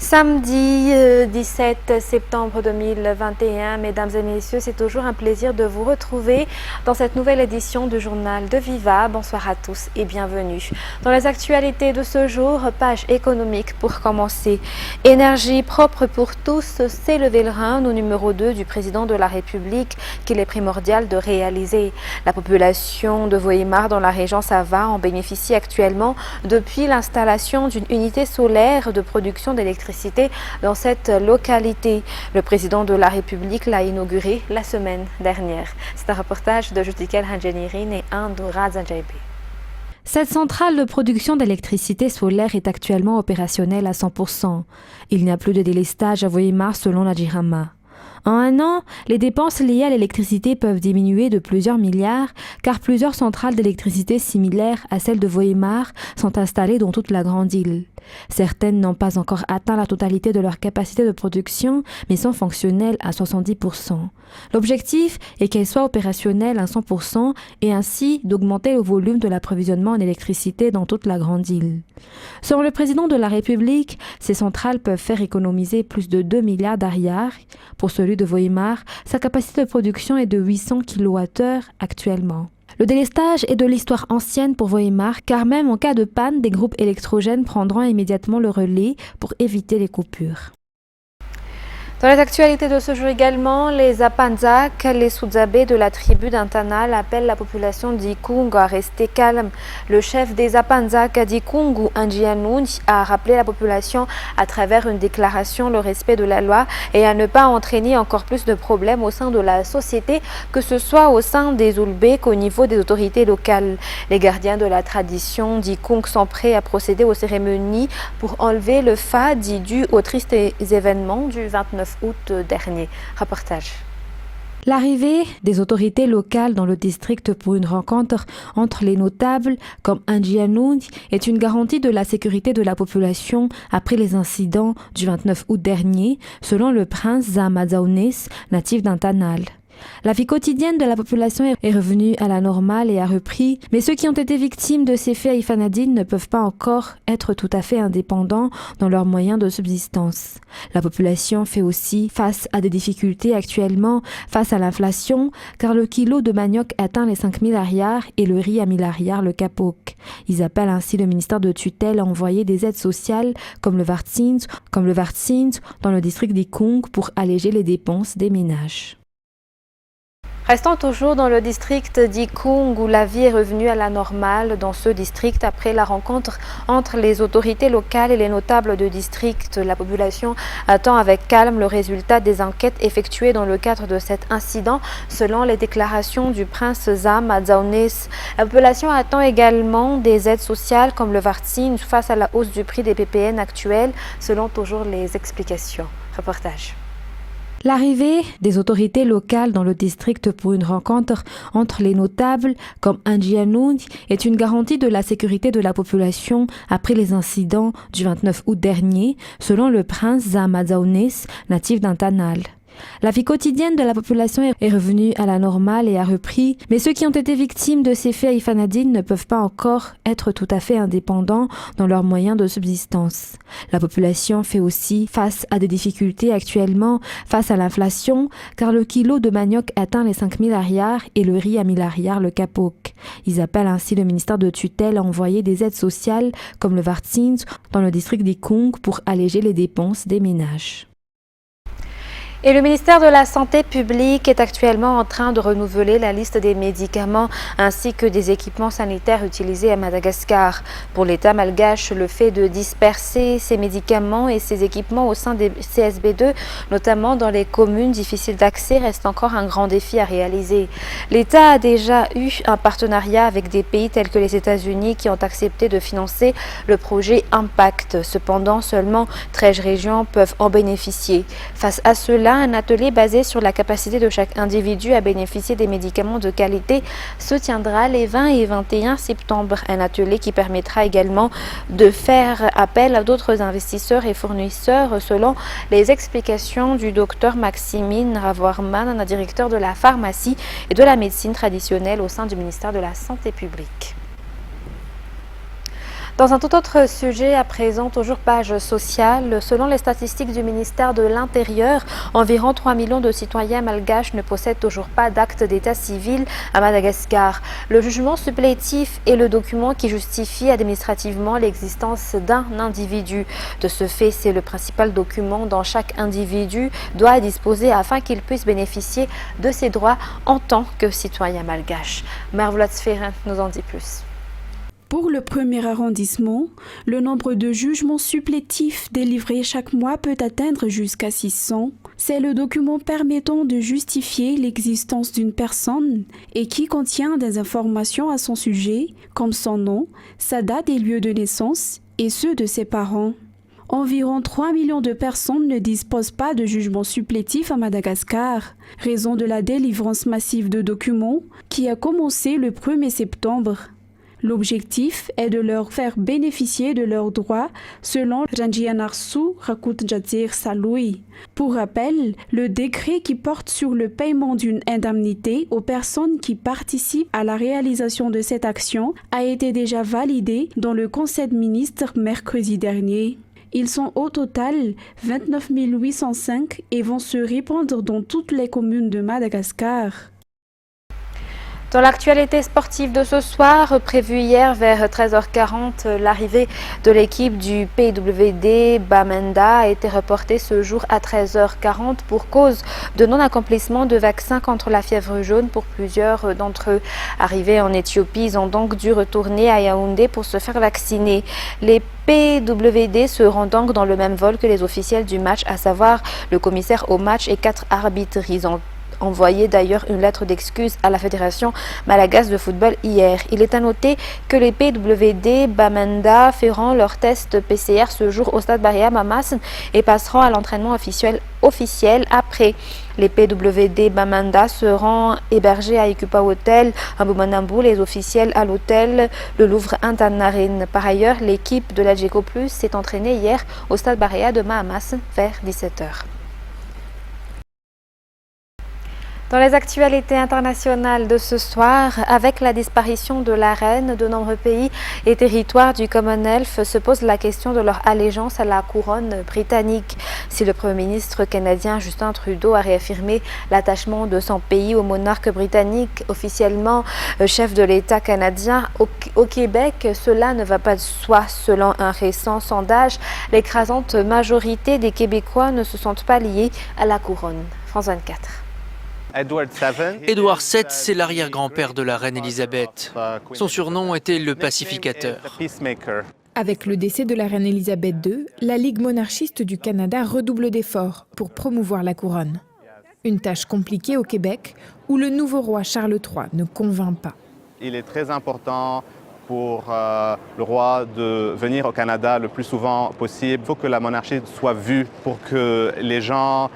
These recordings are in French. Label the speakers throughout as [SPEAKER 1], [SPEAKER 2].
[SPEAKER 1] Samedi 17 septembre 2021, mesdames et messieurs, c'est toujours un plaisir de vous retrouver dans cette nouvelle édition du journal de Viva. Bonsoir à tous et bienvenue. Dans les actualités de ce jour, page économique pour commencer. Énergie propre pour tous, c'est le vélin au numéro 2 du président de la République qu'il est primordial de réaliser. La population de Vohemar dans la région Sava en bénéficie actuellement depuis l'installation d'une unité solaire de production d'électricité dans cette localité. Le président de la République l'a inauguré la semaine dernière. C'est un reportage de Judikel Hanjenirin et Andora Zanjaibé.
[SPEAKER 2] Cette centrale de production d'électricité solaire est actuellement opérationnelle à 100%. Il n'y a plus de délestage à Vohemar selon la Jirama. En un an, les dépenses liées à l'électricité peuvent diminuer de plusieurs milliards car plusieurs centrales d'électricité similaires à celles de Vohemar sont installées dans toute la grande île. Certaines n'ont pas encore atteint la totalité de leur capacité de production mais sont fonctionnelles à 70%. L'objectif est qu'elles soient opérationnelles à 100% et ainsi d'augmenter le volume de l'approvisionnement en électricité dans toute la grande île. Selon le président de la République, ces centrales peuvent faire économiser plus de 2 milliards d'ariars. Pour celui de Vohemar, sa capacité de production est de 800 kWh actuellement. Le délestage est de l'histoire ancienne pour Vohemar car même en cas de panne, des groupes électrogènes prendront immédiatement le relais pour éviter les coupures.
[SPEAKER 1] Dans les actualités de ce jour également, les Apanzak, les Soudzabés de la tribu d'Intanal appellent la population d'Ikung à rester calme. Le chef des Apanzak d'Ikung, Anjianoun, a rappelé la population à travers une déclaration le respect de la loi et à ne pas entraîner encore plus de problèmes au sein de la société, que ce soit au sein des Oulbés qu'au niveau des autorités locales. Les gardiens de la tradition d'Ikung sont prêts à procéder aux cérémonies pour enlever le fa dû aux tristes événements du 29 août dernier. Reportage.
[SPEAKER 2] L'arrivée des autorités locales dans le district pour une rencontre entre les notables comme Anjianoun est une garantie de la sécurité de la population après les incidents du 29 août dernier, selon le prince Zamadzaounes, natif d'Intanal. La vie quotidienne de la population est revenue à la normale et a repris, mais ceux qui ont été victimes de ces faits à Ifanadine ne peuvent pas encore être tout à fait indépendants dans leurs moyens de subsistance. La population fait aussi face à des difficultés actuellement face à l'inflation, car le kilo de manioc atteint les 5 000 ariars et le riz à 1 000 ariars le kapok. Ils appellent ainsi le ministère de tutelle à envoyer des aides sociales comme le Vartsins dans le district d'Ikung pour alléger les dépenses des ménages.
[SPEAKER 1] Restons toujours dans le district d'Ikung où la vie est revenue à la normale dans ce district après la rencontre entre les autorités locales et les notables de district. La population attend avec calme le résultat des enquêtes effectuées dans le cadre de cet incident selon les déclarations du prince Zamadzaounes. La population attend également des aides sociales comme le Vartsin face à la hausse du prix des PPN actuels selon toujours les explications. Reportage.
[SPEAKER 2] L'arrivée des autorités locales dans le district pour une rencontre entre les notables comme Anjianoun est une garantie de la sécurité de la population après les incidents du 29 août dernier, selon le prince Zamadzaounes, natif d'Intanal. La vie quotidienne de la population est revenue à la normale et a repris, mais ceux qui ont été victimes de ces faits à Ifanadine ne peuvent pas encore être tout à fait indépendants dans leurs moyens de subsistance. La population fait aussi face à des difficultés actuellement face à l'inflation, car le kilo de manioc atteint les 5 000 ariars et le riz à 1 000 ariars le kapok. Ils appellent ainsi le ministère de tutelle à envoyer des aides sociales comme le Vartsins dans le district d'Ikung pour alléger les dépenses des ménages.
[SPEAKER 1] Et le ministère de la Santé publique est actuellement en train de renouveler la liste des médicaments ainsi que des équipements sanitaires utilisés à Madagascar. Pour l'État malgache, le fait de disperser ces médicaments et ces équipements au sein des CSB2, notamment dans les communes difficiles d'accès, reste encore un grand défi à réaliser. L'État a déjà eu un partenariat avec des pays tels que les États-Unis qui ont accepté de financer le projet Impact. Cependant, seulement 13 régions peuvent en bénéficier. Face à cela, un atelier basé sur la capacité de chaque individu à bénéficier des médicaments de qualité se tiendra les 20 et 21 septembre. Un atelier qui permettra également de faire appel à d'autres investisseurs et fournisseurs selon les explications du docteur Maximine Ravoirman, un directeur de la pharmacie et de la médecine traditionnelle au sein du ministère de la Santé publique. Dans un tout autre sujet, à présent, toujours page sociale, selon les statistiques du ministère de l'Intérieur, environ 3 millions de citoyens malgaches ne possèdent toujours pas d'acte d'état civil à Madagascar. Le jugement supplétif est le document qui justifie administrativement l'existence d'un individu. De ce fait, c'est le principal document dont chaque individu doit disposer afin qu'il puisse bénéficier de ses droits en tant que citoyen malgache. Marvolat Sferin nous en dit plus.
[SPEAKER 3] Pour le premier arrondissement, le nombre de jugements supplétifs délivrés chaque mois peut atteindre jusqu'à 600. C'est le document permettant de justifier l'existence d'une personne et qui contient des informations à son sujet, comme son nom, sa date et lieu de naissance, et ceux de ses parents. Environ 3 millions de personnes ne disposent pas de jugement supplétif à Madagascar, raison de la délivrance massive de documents qui a commencé le 1er septembre. L'objectif est de leur faire bénéficier de leurs droits selon Ranjianarsu Rakutjatir Saloui. Pour rappel, le décret qui porte sur le paiement d'une indemnité aux personnes qui participent à la réalisation de cette action a été déjà validé dans le Conseil de ministres mercredi dernier. Ils sont au total 29 805 et vont se répandre dans toutes les communes de Madagascar.
[SPEAKER 1] Dans l'actualité sportive de ce soir, prévue hier vers 13h40, l'arrivée de l'équipe du PWD Bamenda a été reportée ce jour à 13h40 pour cause de non-accomplissement de vaccins contre la fièvre jaune pour plusieurs d'entre eux. Arrivés en Éthiopie, ils ont donc dû retourner à Yaoundé pour se faire vacciner. Les PWD seront donc dans le même vol que les officiels du match, à savoir le commissaire au match et 4 arbitres. Ils ont envoyé d'ailleurs une lettre d'excuse à la Fédération malgache de football hier. Il est à noter que les PWD Bamenda feront leur test PCR ce jour au stade Barrière Mamassen et passeront à l'entraînement officiel après. Les PWD Bamenda seront hébergés à Ikupa Hotel à Bumanambu, les officiels à l'hôtel Le Louvre Antanarine. Par ailleurs, l'équipe de la GECO Plus s'est entraînée hier au stade Barrière de Mamassen vers 17h. Dans les actualités internationales de ce soir, avec la disparition de la reine, de nombreux pays et territoires du Commonwealth se posent la question de leur allégeance à la couronne britannique. Si le Premier ministre canadien Justin Trudeau a réaffirmé l'attachement de son pays au monarque britannique, officiellement chef de l'État canadien, au Québec, cela ne va pas de soi. Selon un récent sondage, l'écrasante majorité des Québécois ne se sentent pas liés à la couronne. France 24.
[SPEAKER 4] Édouard VII, c'est l'arrière-grand-père de la reine Élisabeth. Son surnom était le pacificateur.
[SPEAKER 5] Avec le décès de la reine Élisabeth II, la Ligue monarchiste du Canada redouble d'efforts pour promouvoir la couronne. Une tâche compliquée au Québec, où le nouveau roi Charles III ne convainc pas.
[SPEAKER 6] Il est très important pour le roi de venir au Canada le plus souvent possible. Il faut que la monarchie soit vue pour que les gens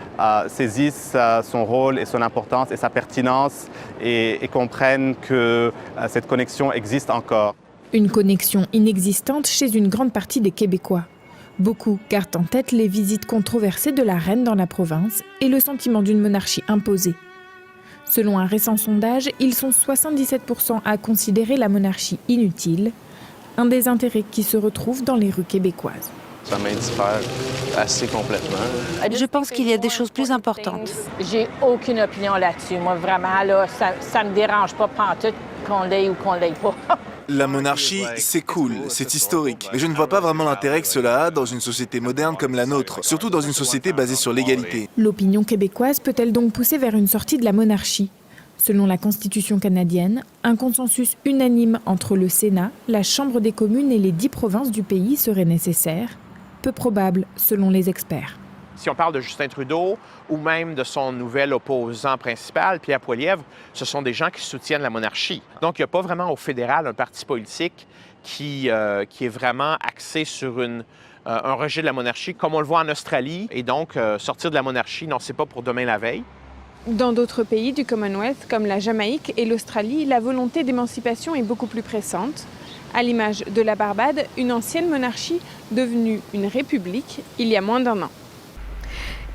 [SPEAKER 6] saisissent son rôle et son importance et sa pertinence et comprennent que cette connexion existe encore.
[SPEAKER 5] Une connexion inexistante chez une grande partie des Québécois. Beaucoup gardent en tête les visites controversées de la reine dans la province et le sentiment d'une monarchie imposée. Selon un récent sondage, ils sont 77% à considérer la monarchie inutile, un des intérêts qui se retrouve dans les rues québécoises.
[SPEAKER 7] Ça m'indiffère assez complètement.
[SPEAKER 8] Je pense qu'il y a des choses plus importantes.
[SPEAKER 9] J'ai aucune opinion là-dessus. Moi, vraiment, là, ça me dérange pas pantoute qu'on l'ait ou qu'on l'ait pas.
[SPEAKER 10] La monarchie, c'est cool, c'est historique. Mais je ne vois pas vraiment l'intérêt que cela a dans une société moderne comme la nôtre, surtout dans une société basée sur l'égalité.
[SPEAKER 5] L'opinion québécoise peut-elle donc pousser vers une sortie de la monarchie ? Selon la Constitution canadienne, un consensus unanime entre le Sénat, la Chambre des communes et les 10 provinces du pays serait nécessaire, peu probable selon les experts.
[SPEAKER 11] Si on parle de Justin Trudeau ou même de son nouvel opposant principal, Pierre Poilievre, ce sont des gens qui soutiennent la monarchie. Donc, il n'y a pas vraiment au fédéral un parti politique qui est vraiment axé sur un rejet de la monarchie, comme on le voit en Australie. Et donc, sortir de la monarchie, non, c'est pas pour demain la veille.
[SPEAKER 12] Dans d'autres pays du Commonwealth, comme la Jamaïque et l'Australie, la volonté d'émancipation est beaucoup plus pressante. À l'image de la Barbade, une ancienne monarchie devenue une république il y a moins d'un an.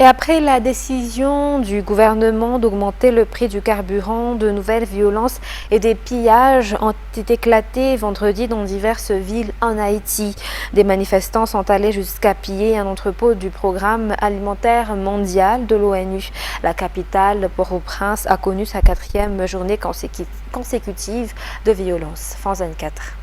[SPEAKER 1] Et après la décision du gouvernement d'augmenter le prix du carburant, de nouvelles violences et des pillages ont éclaté vendredi dans diverses villes en Haïti. Des manifestants sont allés jusqu'à piller un entrepôt du programme alimentaire mondial de l'ONU. La capitale, Port-au-Prince, a connu sa 4e journée consécutive de violence. France 24.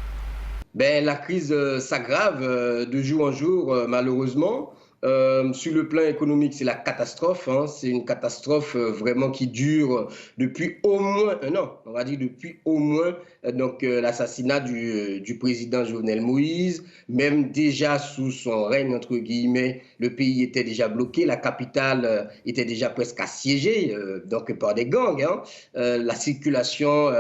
[SPEAKER 13] La crise s'aggrave de jour en jour, malheureusement. Sur le plan économique, c'est la catastrophe. C'est une catastrophe vraiment qui dure depuis au moins un an. On va dire depuis au moins l'assassinat du président Jovenel Moïse. Même déjà sous son règne, entre guillemets, le pays était déjà bloqué. La capitale était déjà presque assiégée par des gangs. La circulation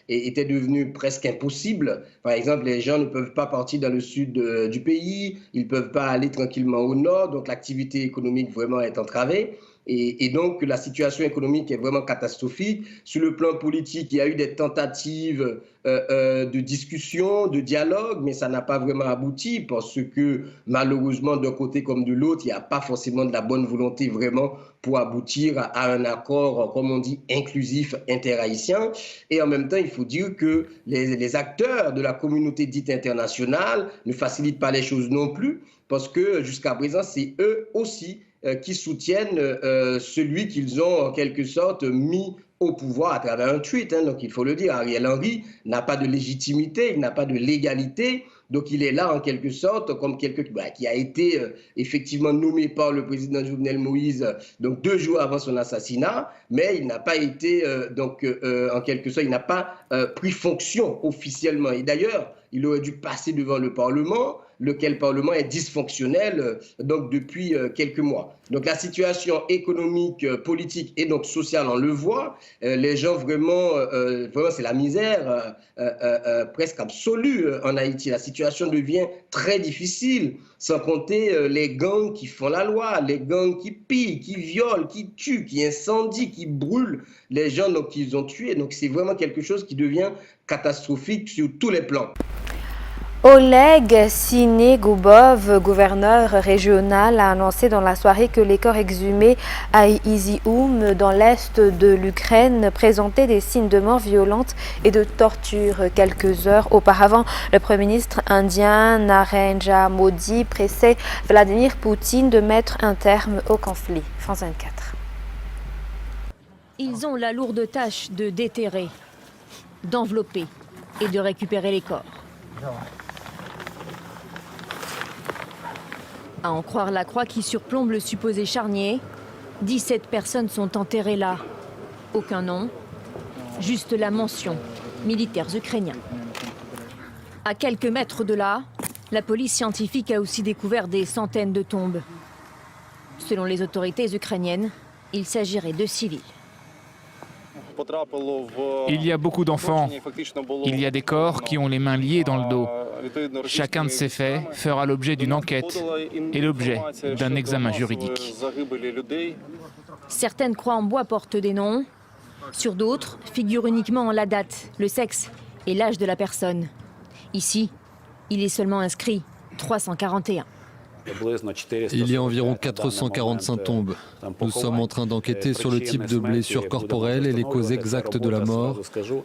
[SPEAKER 13] était devenue presque impossible. Par exemple, les gens ne peuvent pas partir dans le sud du pays. Ils ne peuvent pas aller tranquillement au nord. Donc l'activité économique vraiment est entravée. Et donc la situation économique est vraiment catastrophique. Sur le plan politique, il y a eu des tentatives de discussion, de dialogue, mais ça n'a pas vraiment abouti parce que malheureusement d'un côté comme de l'autre, il n'y a pas forcément de la bonne volonté vraiment pour aboutir à un accord, comme on dit, inclusif interhaïtien. Et en même temps, il faut dire que les acteurs de la communauté dite internationale ne facilitent pas les choses non plus parce que jusqu'à présent, c'est eux aussi qui soutiennent celui qu'ils ont en quelque sorte mis au pouvoir à travers un tweet. Donc il faut le dire, Ariel Henry n'a pas de légitimité, il n'a pas de légalité. Donc il est là en quelque sorte comme quelqu'un qui a été effectivement nommé par le président Jovenel Moïse 2 jours avant son assassinat, mais il n'a pas été en quelque sorte, il n'a pas pris fonction officiellement. Et d'ailleurs, il aurait dû passer devant le Parlement, lequel Parlement est dysfonctionnel depuis quelques mois. Donc la situation économique, politique et donc sociale, on le voit. Les gens vraiment c'est la misère presque absolue en Haïti. La situation devient très difficile, sans compter les gangs qui font la loi, les gangs qui pillent, qui violent, qui tuent, qui incendient, qui brûlent les gens qu'ils ont tués. Donc c'est vraiment quelque chose qui devient catastrophique sur tous les plans.
[SPEAKER 1] Oleg Sinegoubov, gouverneur régional, a annoncé dans la soirée que les corps exhumés à Izium, dans l'est de l'Ukraine, présentaient des signes de mort violente et de torture. Quelques heures auparavant, le Premier ministre indien Narendra Modi pressait Vladimir Poutine de mettre un terme au conflit. France 24.
[SPEAKER 14] Ils ont la lourde tâche de déterrer, d'envelopper et de récupérer les corps. À en croire la croix qui surplombe le supposé charnier, 17 personnes sont enterrées là. Aucun nom, juste la mention « militaires ukrainiens ». À quelques mètres de là, la police scientifique a aussi découvert des centaines de tombes. Selon les autorités ukrainiennes, il s'agirait de civils.
[SPEAKER 15] Il y a beaucoup d'enfants. Il y a des corps qui ont les mains liées dans le dos. Chacun de ces faits fera l'objet d'une enquête et l'objet d'un examen juridique.
[SPEAKER 14] Certaines croix en bois portent des noms. Sur d'autres, figure uniquement la date, le sexe et l'âge de la personne. Ici, il est seulement inscrit 341.
[SPEAKER 16] Il y a environ 445 tombes. Nous sommes en train d'enquêter sur le type de blessures corporelles et les causes exactes de la mort.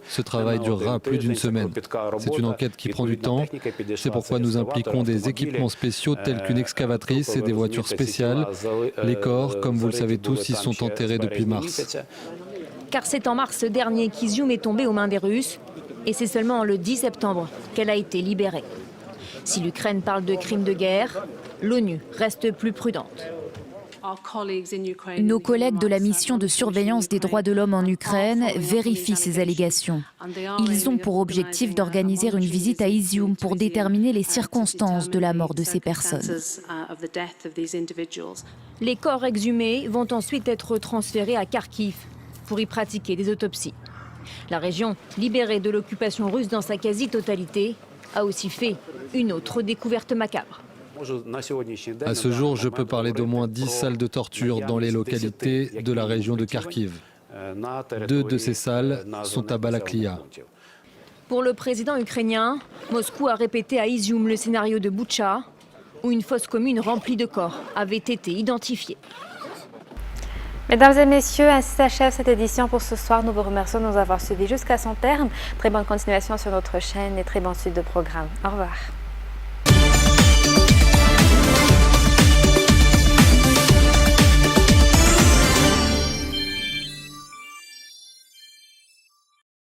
[SPEAKER 16] Ce travail durera plus d'une semaine. C'est une enquête qui prend du temps. C'est pourquoi nous impliquons des équipements spéciaux tels qu'une excavatrice et des voitures spéciales. Les corps, comme vous le savez tous, y sont enterrés depuis mars.
[SPEAKER 14] Car c'est en mars dernier qu'Izium est tombée aux mains des Russes et c'est seulement le 10 septembre qu'elle a été libérée. Si l'Ukraine parle de crimes de guerre, l'ONU reste plus prudente.
[SPEAKER 17] Nos collègues de la mission de surveillance des droits de l'homme en Ukraine vérifient ces allégations. Ils ont pour objectif d'organiser une visite à Izium pour déterminer les circonstances de la mort de ces personnes.
[SPEAKER 14] Les corps exhumés vont ensuite être transférés à Kharkiv pour y pratiquer des autopsies. La région, libérée de l'occupation russe dans sa quasi-totalité, a aussi fait une autre découverte macabre.
[SPEAKER 16] À ce jour, je peux parler d'au moins 10 salles de torture dans les localités de la région de Kharkiv. 2 de ces salles sont à Balaklia.
[SPEAKER 14] Pour le président ukrainien, Moscou a répété à Izium le scénario de Boutcha, où une fosse commune remplie de corps avait été identifiée.
[SPEAKER 1] Mesdames et messieurs, ainsi s'achève cette édition pour ce soir. Nous vous remercions de nous avoir suivis jusqu'à son terme. Très bonne continuation sur notre chaîne et très bonne suite de programme. Au revoir.